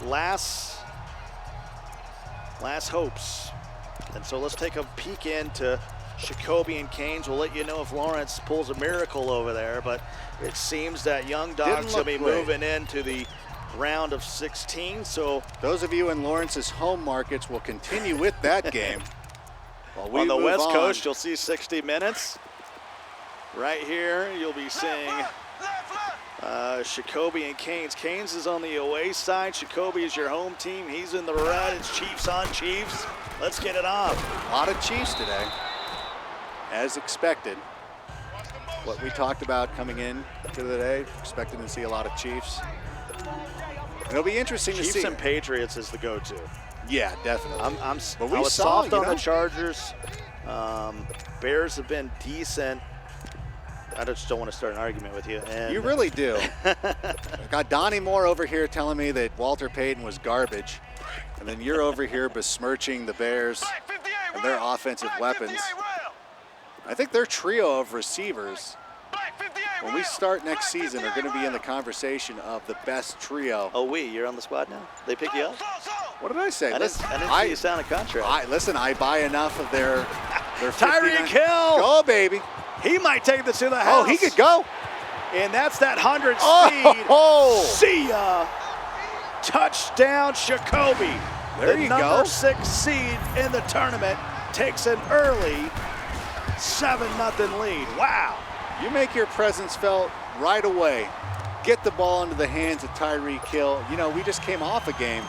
last hopes. And so let's take a peek into Shikobe and Canes. We'll let you know if Lawrence pulls a miracle over there, but it seems that Young Dog's gonna be moving into the round of 16. So those of you in Lawrence's home markets will continue with that game. On the West Coast, you'll see 60 minutes. Right here, you'll be seeing Shikobe and Canes. Canes is on the away side. Shikobe is your home team. He's in the red. It's Chiefs on Chiefs. Let's get it on. A lot of Chiefs today, as expected. What we talked about coming in to the day, expecting to see a lot of Chiefs. It'll be interesting to see. Chiefs and Patriots is the go-to. Yeah, definitely. I was soft on the Chargers. Bears have been decent. I just don't want to start an argument with you. And you really do. Got Donnie Moore over here telling me that Walter Payton was garbage. And then you're over here besmirching the Bears and their offensive weapons. I think their trio of receivers, when we start next season, are going to be in the conversation of the best trio. Oh, you're on the squad now? They pick you up? What did I say? I didn't see you sign a contract. Listen, I buy enough of their Tyreek Hill. Go, baby. He might take this to the house. Oh, he could go. And that's that 100 speed. Oh. See ya. Touchdown, Shikobe. There you go. The number 6 seed in the tournament takes an early 7-0 lead. Wow. You make your presence felt right away. Get the ball into the hands of Tyreek Hill. You know, we just came off a game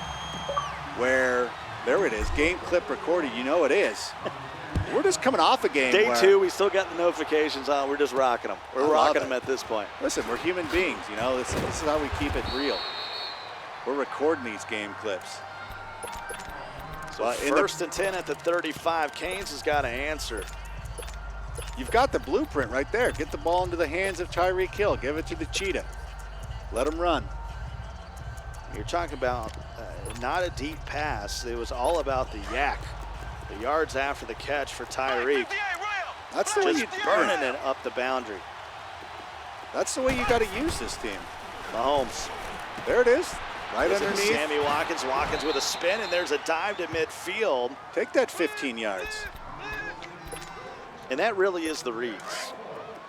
where, there it is, game clip recorded. You know it is. We're just coming off a game. Day 2, we still got the notifications on. We're just rocking them. We're rocking them at this point. Listen, we're human beings. You know, this is how we keep it real. We're recording these game clips. So first and 10 at the 35. Canes has got to answer. You've got the blueprint right there. Get the ball into the hands of Tyreek Hill. Give it to the Cheetah. Let him run. You're talking about not a deep pass. It was all about the yak. The yards after the catch for Tyreek. That's the way you burning it up the boundary. That's the way you got to use this team. Mahomes. There it is. Right underneath. Sammy Watkins. Watkins with a spin, and there's a dive to midfield. Take that 15 yards. And that really is the reads.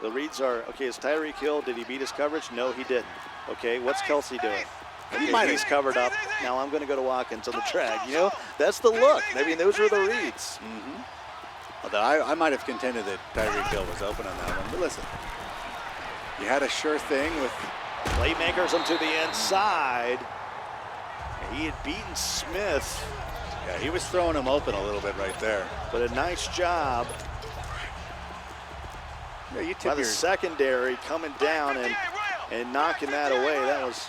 The reads are, okay, is Tyreek Hill, did he beat his coverage? No, he didn't. Okay, what's Kelsey doing? Okay, he's covered up. Now I'm going to go to Watkins on the track. You know, that's the look. I mean, those are the reads. Although I might have contended that Tyreek Hill was open on that one. But listen, you had a sure thing with playmakers him to the inside. And he had beaten Smith. Yeah, he was throwing him open a little bit right there. But a nice job by the secondary coming down and knocking that away. That was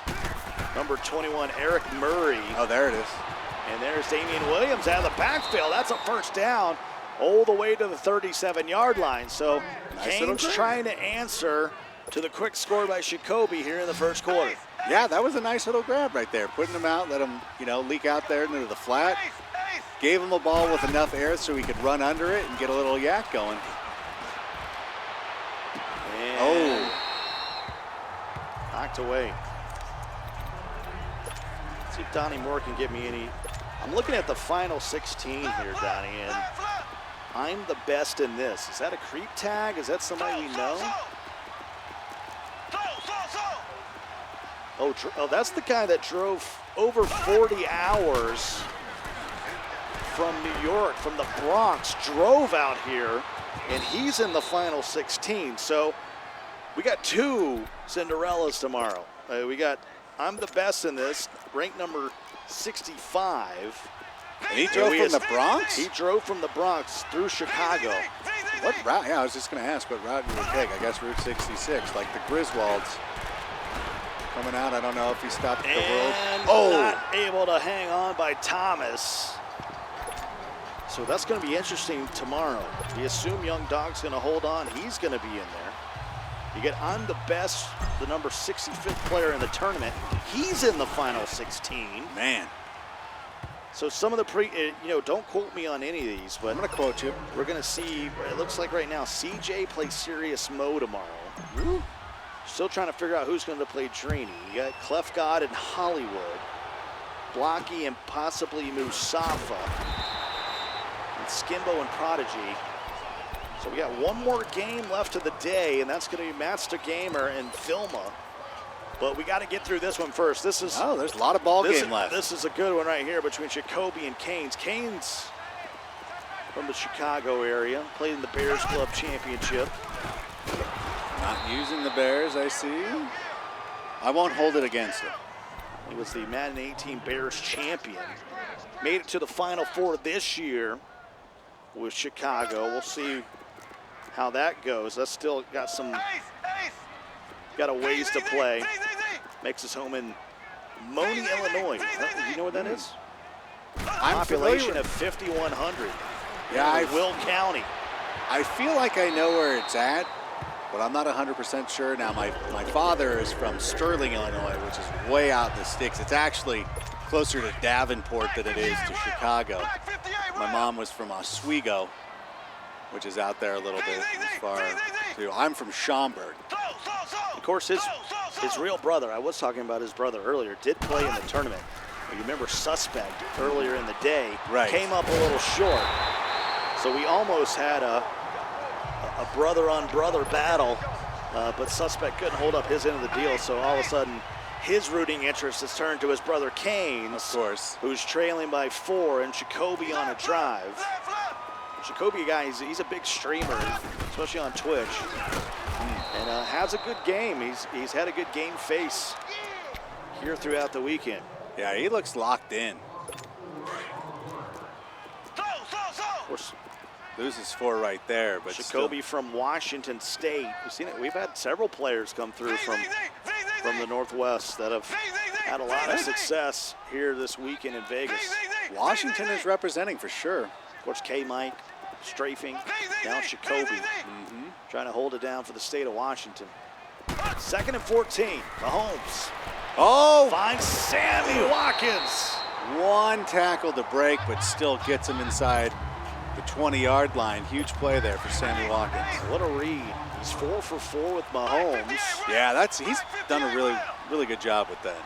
number 21, Eric Murray. Oh, there it is. And there's Damian Williams out of the backfield. That's a first down all the way to the 37-yard line. So Canes trying to answer to the quick score by Shikobe here in the first quarter. Yeah, that was a nice little grab right there. Putting him out, let him, you know, leak out there into the flat. Gave him a ball with enough air so he could run under it and get a little yak going. And knocked away. See if Donnie Moore can get me any. I'm looking at the final 16 here, Donnie, and I'm the best in this. Is that a creep tag? Is that somebody we know? Oh, that's the guy that drove over 40 hours from New York, from the Bronx, drove out here, and he's in the final 16. So we got 2 Cinderellas tomorrow. We got I'm the best in this, ranked number 65. And he drove from the Bronx? He drove from the Bronx through Chicago. What route? Yeah, I was just going to ask what route you would take. I guess Route 66, like the Griswolds. Coming out, I don't know if he stopped at the road. Not able to hang on by Thomas. So that's going to be interesting tomorrow. We assume Young Dog's going to hold on. He's going to be in there. You get I'm the best, the number 65th player in the tournament. He's in the final 16. Man. So some of the don't quote me on any of these, but I'm going to quote you. We're going to see, it looks like right now, CJ plays Serious Mo tomorrow. Ooh. Still trying to figure out who's going to play Drini. You got Clef God and Hollywood. Blocky and possibly Musafa. And Skimbo and Prodigy. So we got one more game left of the day, and that's going to be Master Gamer and Filma. But we got to get through this one first. This is there's a lot of ball game left. This is a good one right here between Shikobe and Canes. Canes from the Chicago area, played in the Bears Club Championship. Not using the Bears, I see. I won't hold it against him. He was the Madden 18 Bears champion. Made it to the Final Four this year with Chicago. We'll see how that goes. That's still got a ways to play. Makes his home in Moni, Illinois. You know what that is? Population of 5,100. Yeah, Will County. I feel like I know where it's at, but I'm not 100% sure. Now, my father is from Sterling, Illinois, which is way out in the sticks. It's actually closer to Davenport than it is to Chicago. My mom was from Oswego, which is out there a little bit as far too. I'm from Schaumburg. Of course, his real brother, I was talking about his brother earlier, did play in the tournament. You remember Suspect earlier in the day, came up a little short. So we almost had a brother-on-brother battle, but Suspect couldn't hold up his end of the deal, so all of a sudden his rooting interest has turned to his brother Canes, of course, who's trailing by 4, and Shikobe on a drive. Shikobe guy, he's a big streamer, especially on Twitch, and has a good game. He's had a good game face here throughout the weekend. Yeah, he looks locked in. Of course, loses 4 right there, but Shikobe from Washington State. We've seen it. We've had several players come through from the Northwest that have had a lot of success here this weekend in Vegas. Washington is representing for sure. Of course, K-Mike strafing. Now Shikobe trying to hold it down for the state of Washington. 2nd and 14. Mahomes. Oh! Finds Sammy Watkins. One tackle to break, but still gets him inside the 20-yard line. Huge play there for Sammy Watkins. What a read. He's 4 for 4 with Mahomes. Yeah, he's done a really good job with that.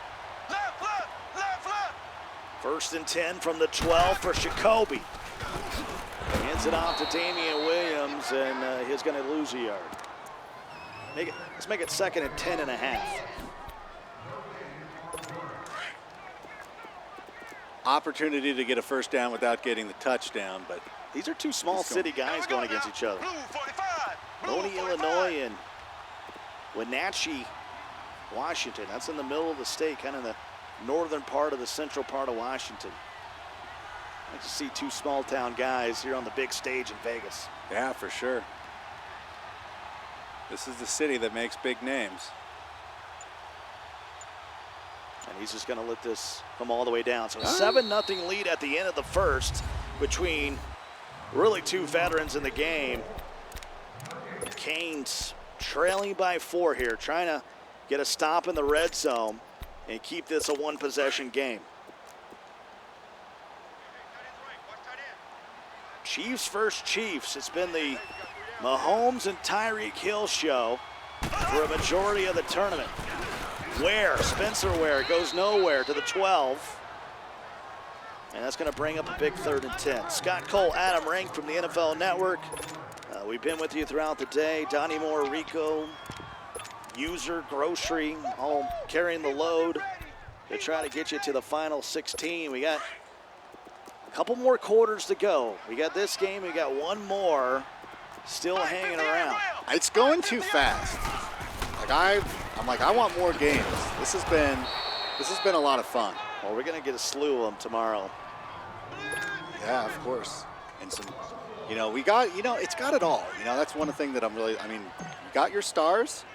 1st and 10 from the 12 for Shikobe. Hands it off to Damian Williams, and he's going to lose a yard. Let's make it 2nd and 10 and a half. Opportunity to get a first down without getting the touchdown, but these are two small city guys going against each other. Moni, Illinois, and Wenatchee, Washington. That's in the middle of the state, kind of the northern part of the central part of Washington. I like to see two small town guys here on the big stage in Vegas. Yeah, for sure. This is the city that makes big names. And he's just going to let this come all the way down. So a 7-0 lead at the end of the first between really two veterans in the game. Canes trailing by 4 here, trying to get a stop in the red zone and keep this a one-possession game. Chiefs versus Chiefs. It's been the Mahomes and Tyreek Hill show for a majority of the tournament. Spencer Ware goes nowhere to the 12. And that's going to bring up a big 3rd and 10. Scott Cole, Adam Rank from the NFL Network. We've been with you throughout the day. Donnie Moore, Rico, User, Grocery, all carrying the load to try to get you to the final 16. We got a couple more quarters to go. We got this game. We got one more still hanging around. It's going too fast. I'm like, I want more games. This has been a lot of fun. Well, we're gonna get a slew of them tomorrow. Yeah, of course. And some, we got, it's got it all. That's one thing that you got your stars.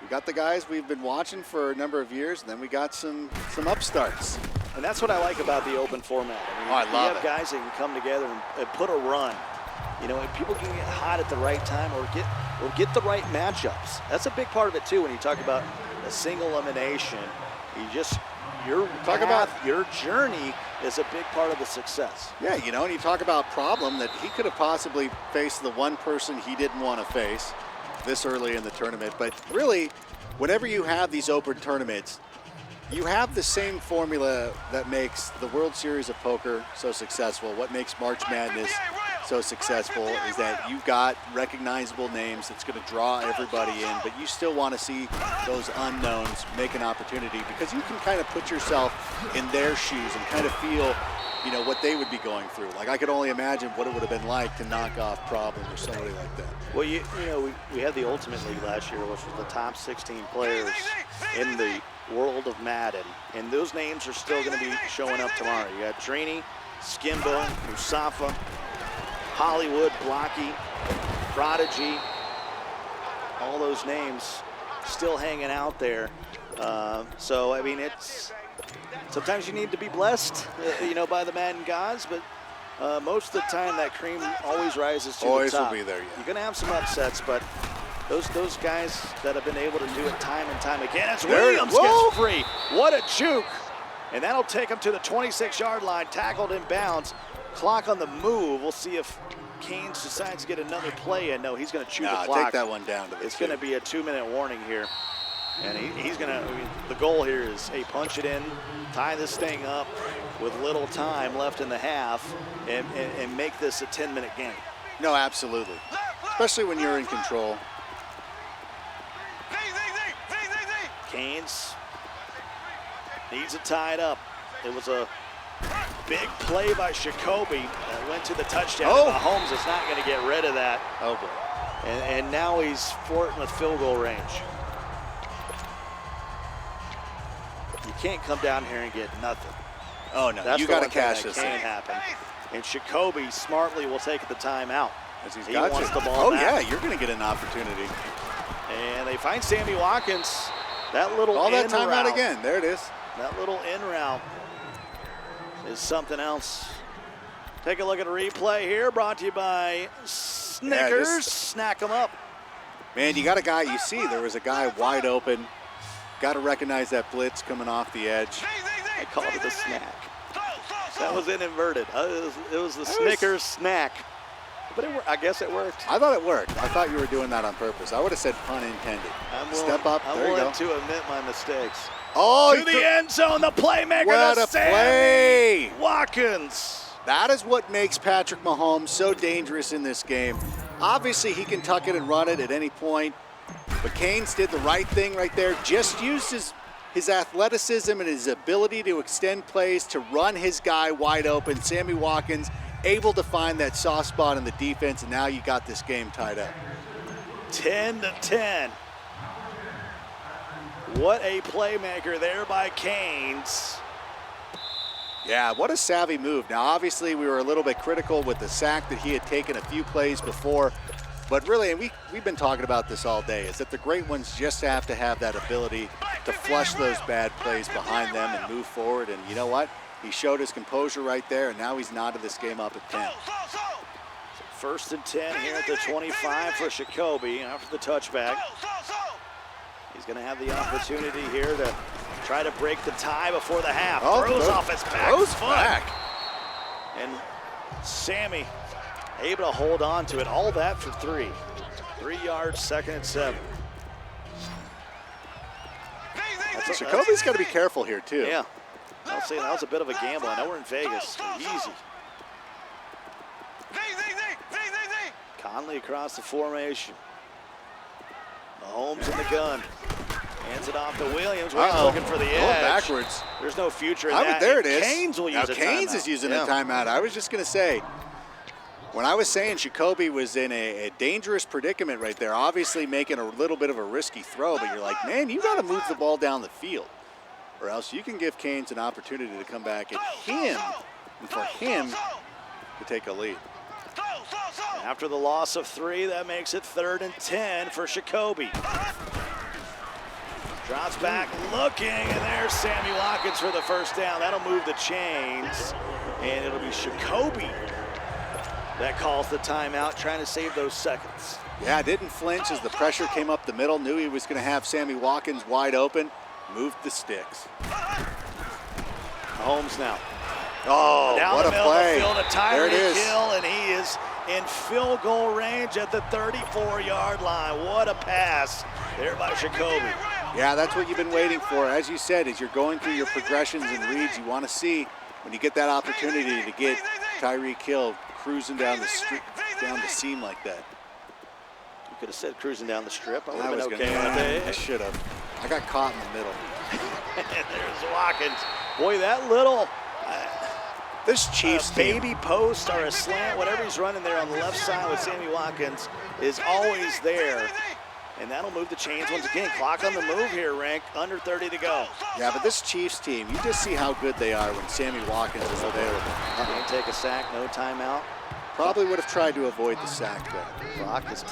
We got the guys we've been watching for a number of years, and then we got some upstarts. And that's what I like about the open format. I love you have guys that can come together and put a run. And people can get hot at the right time or get the right matchups. That's a big part of it too. When you talk about a single elimination, your journey is a big part of the success. Yeah, and you talk about problem that he could have possibly faced the one person he didn't want to face this early in the tournament. But really, whenever you have these open tournaments, You have the same formula that makes the World Series of Poker so successful. What makes March Madness so successful is that you've got recognizable names that's going to draw everybody in, but you still want to see those unknowns make an opportunity because you can kind of put yourself in their shoes and kind of feel, you know, what they would be going through. Like, I could only imagine what it would have been like to knock off Problem or somebody like that. Well, you know, we had the Ultimate League last year, which was the top 16 players in the world of Madden, and those names are still going to be showing up tomorrow. You got Drini, Skimbo, Musafa, Hollywood, Blocky, Prodigy, all those names still hanging out there. So, I mean, it's sometimes you need to be blessed, you know, by the Madden gods, but most of the time that cream always rises to the top. Always will be there, yeah. You're going to have some upsets, but those guys that have been able to do it time and time again. As There, Williams whoa! gets free. What a juke. And that'll take him to the 26-yard line, tackled in bounds. Clock on the move. We'll see if Canes decides to get another play in. No, he's going to chew the clock. Take that one down to the It's going to be a 2-minute warning here. And he's going to, I mean, the goal here is, hey, punch it in, tie this thing up with little time left in the half, and make this a 10-minute game. No, absolutely. Especially when you're in control. Canes needs it tied up. It was a big play by Shikobe that went to the touchdown. Oh. Mahomes is not going to get rid of that. Oh, boy. And now he's flirting with field goal range. You can't come down here and get nothing. Oh, no, That's you the got to one thing cash that this in. can't happen. And Shikobe smartly will take the timeout. As He got wants you. the ball Oh, back. yeah, you're going to get an opportunity. And they find Sammy Watkins. That little All that in timeout route. again. There it is. That little in route is something else. Take a look at a replay here, brought to you by Snickers. Snack them up. Man, you got a guy, you see there was a guy wide open. Got to recognize that blitz coming off the edge. I called it a snack. That was inverted. It was the Snickers snack. But I guess it worked. I thought it worked. I thought you were doing that on purpose. I would have said pun intended. Step up. I'm there you go. willing to admit my mistakes. Oh, To the end zone, the playmaker, what the a Sammy play! Watkins. That is what makes Patrick Mahomes so dangerous in this game. Obviously, he can tuck it and run it at any point, but Canes did the right thing right there. Just used his athleticism and his ability to extend plays to run his guy wide open. Sammy Watkins able to find that soft spot in the defense, and now you got this game tied up. 10-10. What a playmaker there by Canes. Yeah, what a savvy move. Now, obviously, we were a little bit critical with the sack that he had taken a few plays before, but really, and we've been talking about this all day, is that the great ones just have to have that ability to flush those bad plays behind them and move forward, and you know what? He showed his composure right there, and now he's knotted this game up at 10. So 1st and 10 here at the 25 for Shikobe after the touchback. He's going to have the opportunity here to try to break the tie before the half. Throws off his back foot. And Sammy able to hold on to it. All that for 3. 3 yards, 2nd and 7. Shikobe's got to be careful here, too. Yeah. I'll say that was a bit of a gamble. I know we're in Vegas. Easy. Conley across the formation. Mahomes in the gun. Hands it off to Williams. Williams looking for the edge. Going backwards. There's no future in that. There it is. Canes will use a timeout. Canes is using a timeout. I was just going to say, when I was saying Shikobe was in a dangerous predicament right there, obviously making a little bit of a risky throw, but you're like, man, you got to move the ball down the field, or else you can give Canes an opportunity to come back at him and for him to take a lead. After the loss of 3, that makes it 3rd and 10 for Shikobe. Drops back looking, and there's Sammy Watkins for the first down. That'll move the chains, and it'll be Shikobe that calls the timeout, trying to save those seconds. Yeah, didn't flinch as the pressure came up the middle. Knew he was going to have Sammy Watkins wide open. Moved the sticks. Mahomes now. Oh, down what the a middle play. of the field, a There it Tyreek is. Hill, and he is in field goal range at the 34-yard line. What a pass there by Shikobe. Yeah, that's what you've been waiting for. As you said, as you're going through your progressions and reads, you want to see when you get that opportunity to get Tyreek Hill cruising down the street, down the seam like that. You could have said cruising down the strip. I would I have was been gonna, okay with I it. should have. I got caught in the middle. And there's Watkins. Boy, that little This Chiefs team, baby post or a slant, whatever he's running there on the left side with Sammy Watkins is always there. And that'll move the chains once again. Clock on the move here, Rank. Under 30 to go. yeah, but this Chiefs team, you just see how good they are when Sammy Watkins is available. Can't take a sack, no timeout. Probably would have tried to avoid the sack, though. Clock is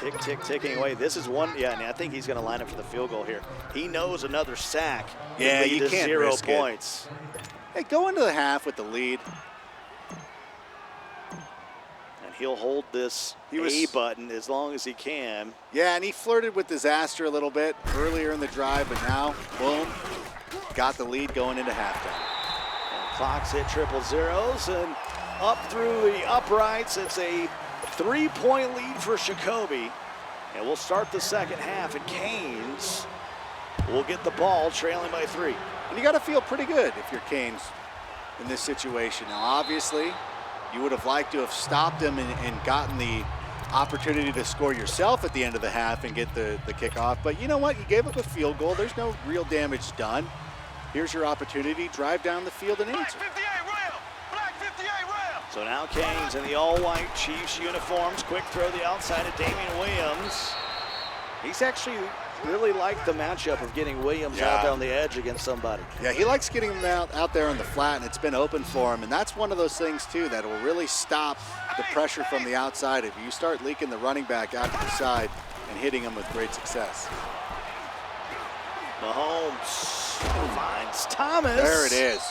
ticking away. This is one, yeah, and I think he's going to line up for the field goal here. He knows another sack can Yeah, lead you to can't 0 risk it. points. Hey, go into the half with the lead. And he'll hold this A button as long as he can. Yeah, and he flirted with disaster a little bit earlier in the drive, but now, boom, got the lead going into halftime. And clocks hit triple zeros, and up through the uprights, it's a 3-point lead for Shikobe. And we'll start the second half, and Canes will get the ball trailing by 3. And you got to feel pretty good if you're Canes in this situation. Now, obviously, you would have liked to have stopped him and gotten the opportunity to score yourself at the end of the half and get the kickoff. But you know what? You gave up a field goal. There's no real damage done. Here's your opportunity. Drive down the field and answer. So now Canes in the all-white Chiefs uniforms. Quick throw the outside of Damian Williams. He's actually really liked the matchup of getting Williams out there on the edge against somebody. Yeah, he likes getting him out there on the flat, and it's been open for him. And that's one of those things, too, that will really stop the pressure from the outside if you start leaking the running back out to the side and hitting him with great success. Mahomes finds Thomas. There it is.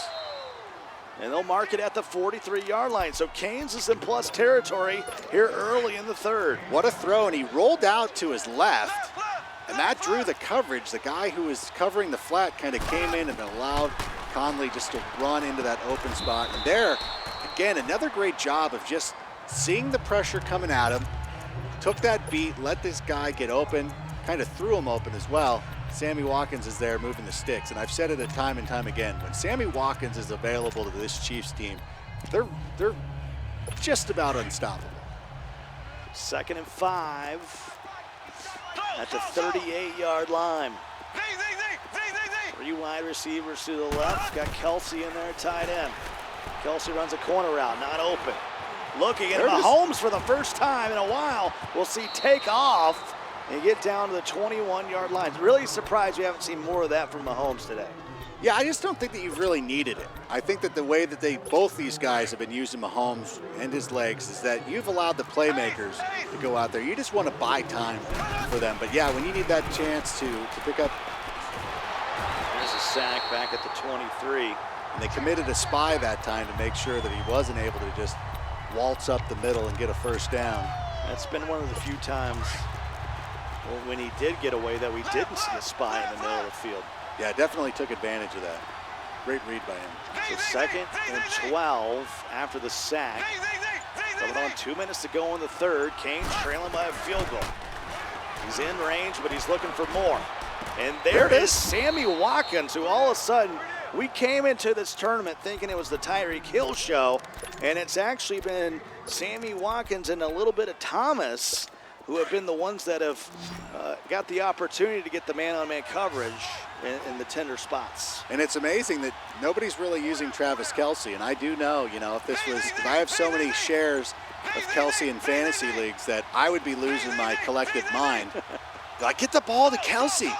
And they'll mark it at the 43-yard line. So Canes is in plus territory here early in the third. What a throw, and he rolled out to his left, and that drew the coverage. The guy who was covering the flat kind of came in and allowed Conley just to run into that open spot. And there, again, another great job of just seeing the pressure coming at him, took that beat, let this guy get open, kind of threw him open as well. Sammy Watkins is there moving the sticks, and I've said it time and time again, when Sammy Watkins is available to this Chiefs team, they're just about unstoppable. 2nd and 5 at the 38-yard line. 3 wide receivers to the left. Got Kelsey in there, tight end. Kelsey runs a corner route, not open. Looking at Mahomes for the first time in a while. We'll see take off and get down to the 21-yard line. Really surprised we haven't seen more of that from Mahomes today. Yeah, I just don't think that you've really needed it. I think that the way that both these guys have been using Mahomes and his legs is that you've allowed the playmakers to go out there. You just want to buy time for them. But yeah, when you need that chance to pick up. There's a sack back at the 23. And they committed a spy that time to make sure that he wasn't able to just waltz up the middle and get a first down. That's been one of the few times when he did get away that we didn't see a spy in the middle of the field. Yeah, definitely took advantage of that. Great read by him. So 2nd and 12 after the sack. Coming on 2 minutes to go in the third. Canes trailing by a field goal. He's in range, but he's looking for more. And there is Sammy Watkins, who all of a sudden, we came into this tournament thinking it was the Tyreek Hill show, and it's actually been Sammy Watkins and a little bit of Thomas who have been the ones that have got the opportunity to get the man-on-man coverage in the tender spots. And it's amazing that nobody's really using Travis Kelce. And I do know, if I have so many shares of Kelce in fantasy leagues that I would be losing my collective mind. Like, get the ball to Kelce.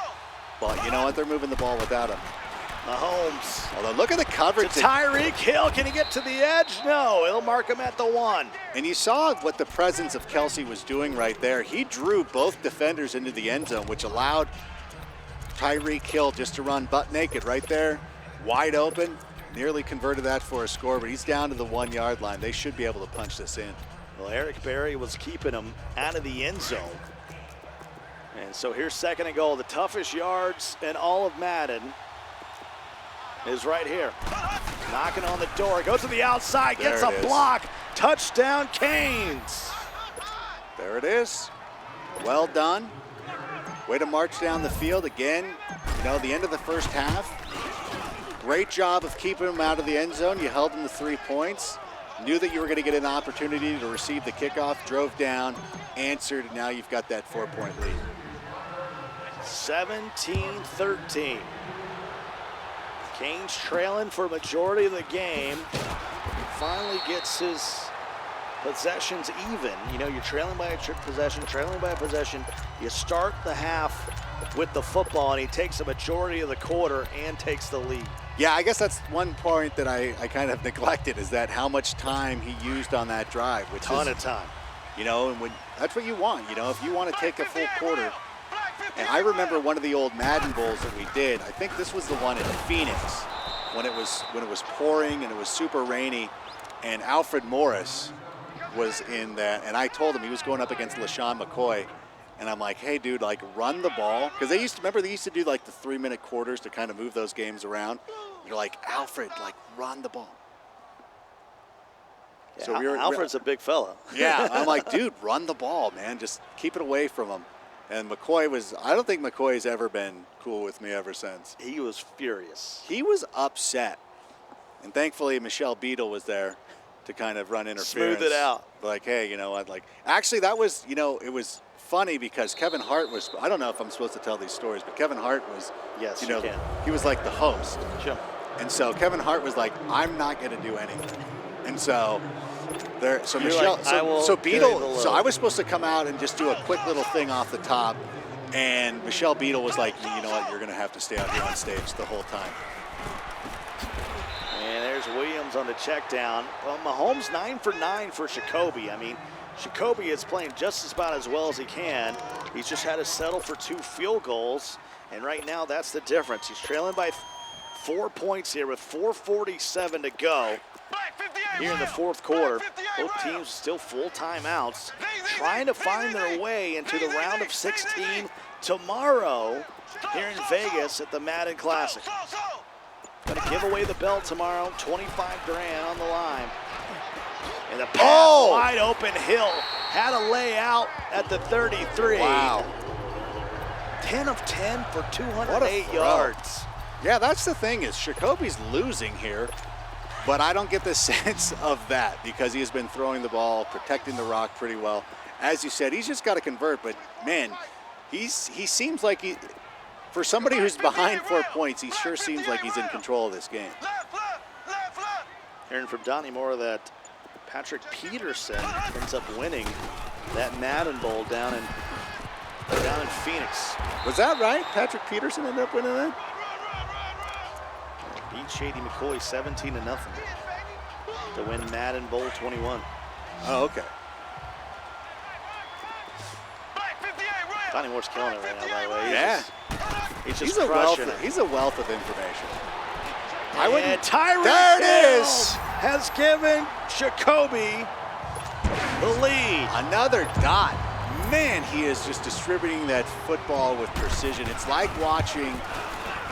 But you know what? They're moving the ball without him. Mahomes. Although look at the coverage. To Tyreek Hill. Can he get to the edge? No. He'll mark him at the 1. And you saw what the presence of Kelce was doing right there. He drew both defenders into the end zone, which allowed Tyreek Hill just to run butt naked right there, wide open. Nearly converted that for a score, but he's down to the 1-yard line. They should be able to punch this in. Well, Eric Berry was keeping him out of the end zone. And so here's 2nd and goal. The toughest yards in all of Madden is right here. Knocking on the door. Goes to the outside. Gets a block. Touchdown, Canes. There it is. Well done. Way to march down the field again. You know, the end of the first half, great job of keeping them out of the end zone. You held them to 3 points. Knew that you were going to get an opportunity to receive the kickoff, drove down, answered, and now you've got that 4-point lead. 17-13. Canes trailing for a majority of the game. Finally gets his possessions even. You know, you're trailing by a possession. You start the half with the football, and he takes a majority of the quarter and takes the lead. Yeah, I guess that's one point that I kind of neglected, is that how much time he used on that drive. Which ton of time. You know, and that's what you want. You know, if you want to take a full quarter. And I remember one of the old Madden Bowls that we did. I think this was the one in Phoenix when it was pouring and it was super rainy, and Alfred Morris was in that. And I told him, he was going up against LaShawn McCoy. And I'm like, hey, dude, like, run the ball. Because they used to do like the 3-minute quarters to kind of move those games around. You're like, Alfred, like, run the ball. Yeah, so Alfred's a big fella. Yeah, I'm like, dude, run the ball, man. Just keep it away from him. And McCoy I don't think McCoy's ever been cool with me ever since. He was furious. He was upset. And thankfully, Michelle Beadle was there to kind of run interference. Smooth it out. Like, hey, you know, actually, that was, you know, it was funny because Kevin Hart was, I don't know if I'm supposed to tell these stories, but Kevin Hart was, yes, you know, can. He was like the host. Sure. And so Kevin Hart was like, I'm not going to do anything. And so Michelle, like, so Beadle, so I was supposed to come out and just do a quick little thing off the top. And Michelle Beadle was like, you know what, you're going to have to stay out here on stage the whole time. And there's Williams on the check down. Well, Mahomes 9 for 9 for Shikobe. I mean, Shikobe is playing just about as well as he can. He's just had to settle for 2 field goals. And right now, that's the difference. He's trailing by 4 points here with 4:47 to go here in the fourth quarter. Both teams still full timeouts, trying to find their way into the round of 16 tomorrow here in Vegas at the Madden Classic. Going to give away the belt tomorrow, 25 grand on the line. And the pass wide open, Hill had a layout at the 33. Wow. 10 of 10 for 208 yards. Yeah, that's the thing, is Shikobe's losing here, but I don't get the sense of that because he has been throwing the ball, protecting the rock pretty well. As you said, he's just got to convert, but man, he seems like for somebody who's behind 4 points, he sure seems like he's in control of this game. Hearing from Donnie Moore that Patrick Peterson ends up winning that Madden Bowl down in Phoenix. Was that right? Patrick Peterson ended up winning that? Beat Shady McCoy 17-0 to win Madden Bowl 21. Oh, okay. Donnie Moore's killing it right now, by the way. He's crushing it. He's a wealth of information. And Tyreek there it Hill is! Has given Shikobe the lead. Another dot. Man, he is just distributing that football with precision. It's like watching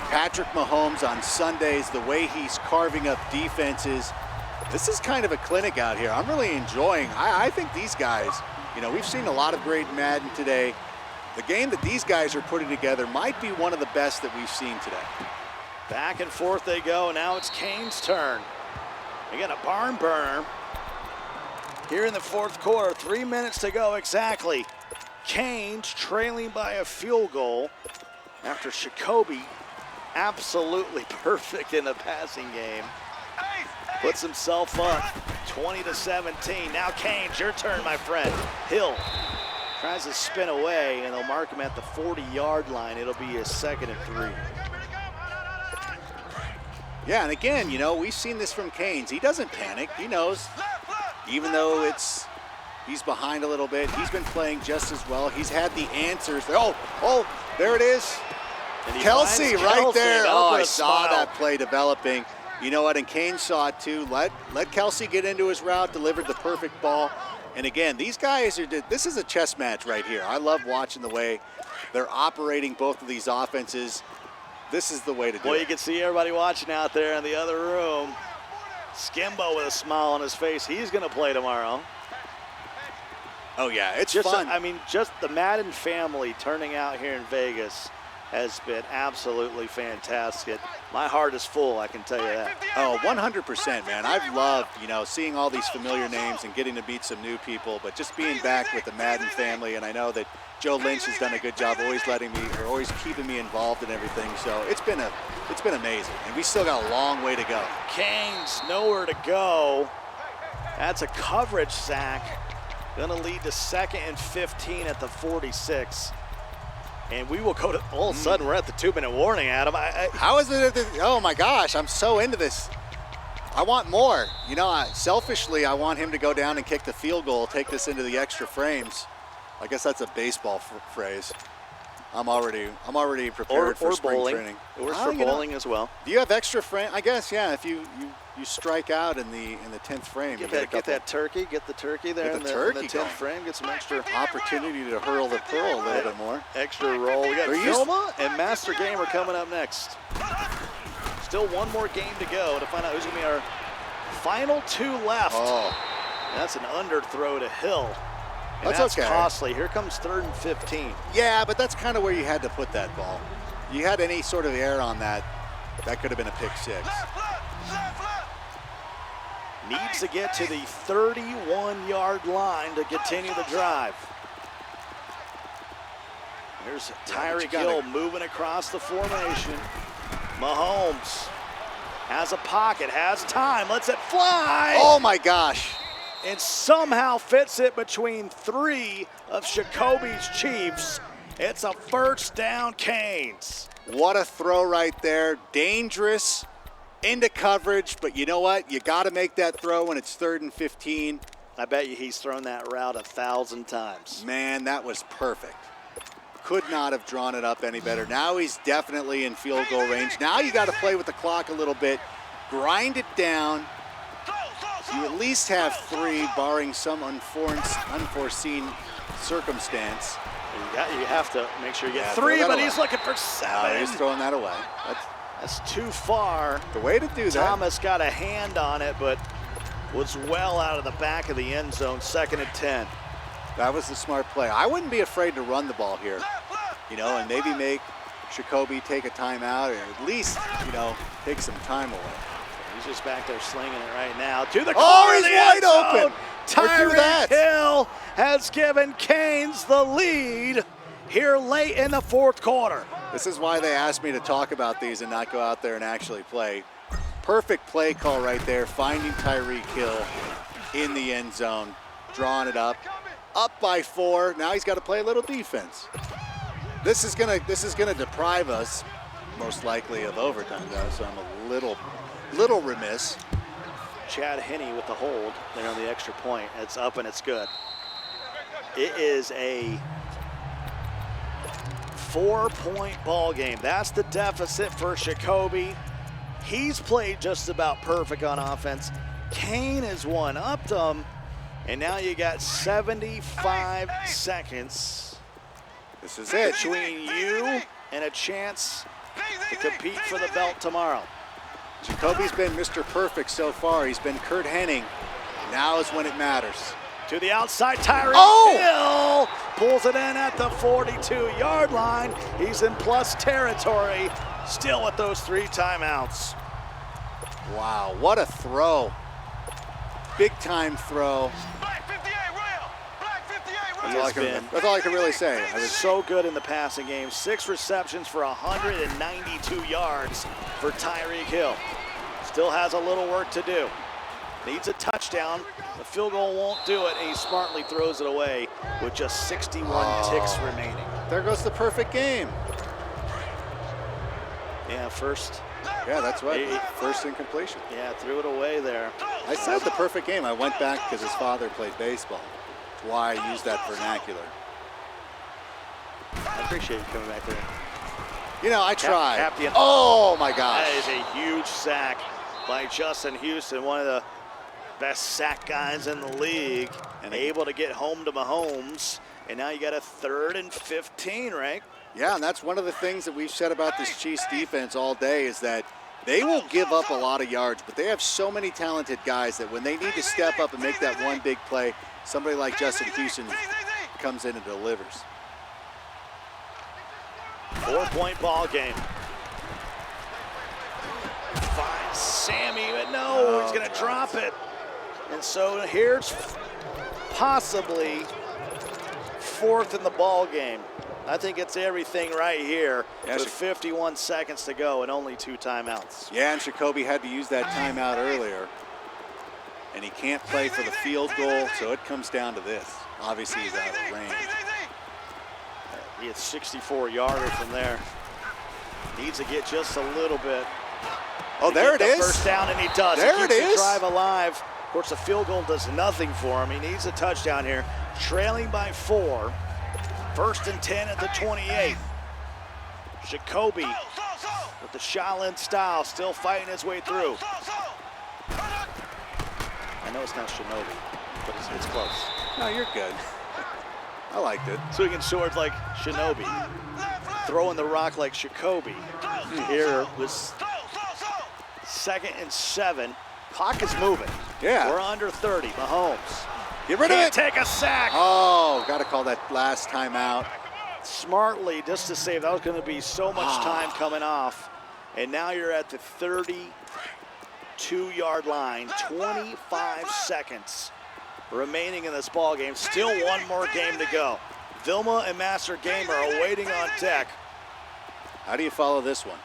Patrick Mahomes on Sundays, the way he's carving up defenses. This is kind of a clinic out here. I'm really enjoying. I think these guys, you know, we've seen a lot of great Madden today. The game that these guys are putting together might be one of the best that we've seen today. Back and forth they go. Now it's Canes' turn. They got a barn burner here in the fourth quarter. 3 minutes to go exactly. Canes trailing by a field goal after Shikobe, absolutely perfect in the passing game, puts himself up 20-17. Now Canes, your turn, my friend. Hill tries to spin away, and they'll mark him at the 40-yard line. It'll be his 2nd and 3. Yeah, and again, you know, we've seen this from Canes. He doesn't panic. He knows, even though he's behind a little bit, he's been playing just as well. He's had the answers. Oh, there it is. Kelsey right there. Oh, I saw that play developing. You know what, and Canes saw it too. Let Kelsey get into his route, delivered the perfect ball. And again, these guys this is a chess match right here. I love watching the way they're operating both of these offenses. This is the way to do it. Well, you can see everybody watching out there in the other room. Skimbo with a smile on his face. He's going to play tomorrow. Oh, yeah, it's just fun. I mean, just the Madden family turning out here in Vegas has been absolutely fantastic. My heart is full, I can tell you that. Oh, 100%, man. I've loved, you know, seeing all these familiar names and getting to meet some new people, but just being back with the Madden family, and I know that Joe Lynch has done a good job always always keeping me involved in everything. So it's been amazing, and we still got a long way to go. Canes nowhere to go. That's a coverage sack. Gonna lead to 2nd and 15 at the 46. And we will go to, all of a sudden, we're at the 2-minute warning, Adam. How is it? Oh my gosh, I'm so into this. I want more. You know, selfishly, I want him to go down and kick the field goal, take this into the extra frames. I guess that's a baseball phrase. I'm already prepared for spring bowling. training. It works for bowling as well. Do you have extra frame? I guess, yeah. If you strike out in the 10th frame, Get that turkey. Get the turkey there in the 10th frame. Get some extra opportunity to hurl the pearl a little bit more. Extra roll. We got Filma and Master Gamer coming up next. Still one more game to go to find out who's going to be our final 2 left. Oh. That's an underthrow to Hill. And that's okay. Costly. Here comes 3rd and 15. Yeah, but that's kind of where you had to put that ball. You had any sort of error on that, that could have been a pick 6. Needs to get to the 31-yard line to continue the drive. There's Tyreek Hill moving across the formation. Mahomes has a pocket, has time, lets it fly. Oh my gosh. And somehow fits it between 3 of Shikobe's Chiefs. It's a 1st down, Canes. What a throw right there. Dangerous, into coverage, but you know what? You got to make that throw when it's 3rd and 15. I bet you he's thrown that route 1,000 times. Man, that was perfect. Could not have drawn it up any better. Now he's definitely in field goal range. Now you got to play with the clock a little bit, grind it down. You at least have 3, barring some unforeseen circumstance. You have to make sure you get 3, but he's looking for 7. No, he's throwing that away. That's too far. The way to do that. Thomas got a hand on it, but was well out of the back of the end zone. 2nd and 10. That was the smart play. I wouldn't be afraid to run the ball here, you know, and maybe make Shikobe take a timeout, or at least, you know, take some time away. He's just back there slinging it right now to the corner. Oh, he's wide open. Tyreek Hill has given Canes the lead here late in the 4th quarter. This is why they asked me to talk about these and not go out there and actually play. Perfect play call right there, finding Tyreek Hill in the end zone, drawing it up by 4. Now he's got to play a little defense. This is gonna deprive us, most likely, of overtime, though. So I'm a little remiss. Chad Henne with the hold there on the extra point. It's up and it's good. It is a 4-point ball game. That's the deficit for Shikobe. He's played just about perfect on offense. Kane has one-upped him, and now you got 75 seconds. This is it. Between you and a chance to compete for the belt tomorrow. Shikobe's been Mr. Perfect so far. He's been Kurt Hennig. Now is when it matters. To the outside, Tyreek Hill pulls it in at the 42-yard line. He's in plus territory, still with those 3 timeouts. Wow, what a throw. Big time throw. That's all I can really say. I was so good in the passing game. 6 receptions for 192 yards for Tyreek Hill. Still has a little work to do. Needs a touchdown. The field goal won't do it, and he smartly throws it away with just 61 ticks remaining. There goes the perfect game. Yeah, first. Yeah, that's right. First incompletion. Yeah, threw it away there. I said the perfect game. I went back because his father played baseball. That's why I used that vernacular. I appreciate you coming back there. You know, I tried. Captain. Oh, my gosh. That is a huge sack by Justin Houston, one of the best sack guys in the league, and able to get home to Mahomes. And now you got a 3rd and 15, right? Yeah, and that's one of the things that we've said about this Chiefs defense all day is that they will give up a lot of yards, but they have so many talented guys that when they need to step up and make that one big play, somebody like Justin Houston comes in and delivers. 4-point ball game. Finds Sammy, but no, he's going to drop it. And so here's possibly 4th in the ball game. I think it's everything right here with 51 seconds to go and only 2 timeouts. Yeah, and Shikobe had to use that timeout earlier. And he can't play for the field goal, so it comes down to this. Obviously, he's out of range. He had 64-yarder from there. Needs to get just a little bit. Oh, there it is. First down, and he does. There he keeps it is. The drive alive. Of course, the field goal does nothing for him. He needs a touchdown here. Trailing by 4. 1st and 10 at the 28. Shikobe with the Shaolin style, still fighting his way through. I know it's not Shinobi, but it's close. No, you're good. I liked it. Swinging swords like Shinobi, throwing the rock like Shikobe. Here was 2nd and 7. Clock is moving. Yeah. We're under 30. Mahomes. Get rid of it. Take a sack. Oh, got to call that last timeout. Smartly, just to save. That was going to be so much time coming off. And now you're at the 32-yard line. 25 seconds remaining in this ball game. Still one more game to go. Vilma and Master Gamer are waiting on deck. How do you follow this one?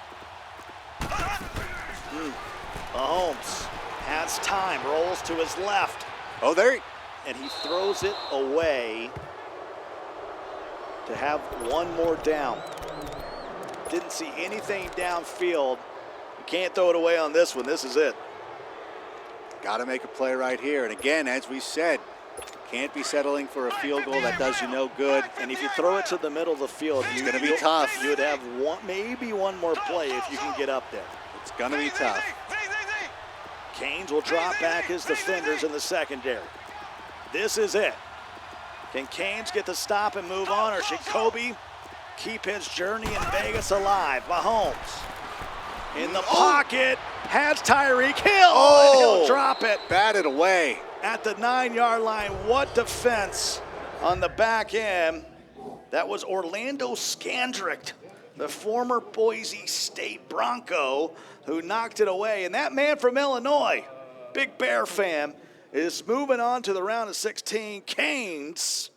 Mahomes has time, rolls to his left. Oh, there. And he throws it away to have one more down. Didn't see anything downfield. You can't throw it away on this one. This is it. Got to make a play right here. And again, as we said, can't be settling for a field goal. That does you no good. And if you throw it to the middle of the field, it's going to be tough. You would have maybe one more play if you can get up there. It's going to be tough. Canes will drop back his defenders in the secondary. This is it. Can Canes get the stop and move on, or should Kobe keep his journey in Vegas alive? Mahomes in the pocket, has Tyreek Hill, and he'll drop it. Batted away. At the 9-yard line. What defense on the back end. That was Orlando Scandrick, the former Boise State Bronco, who knocked it away. And that man from Illinois, big Bear fan, is moving on to the round of 16. Canes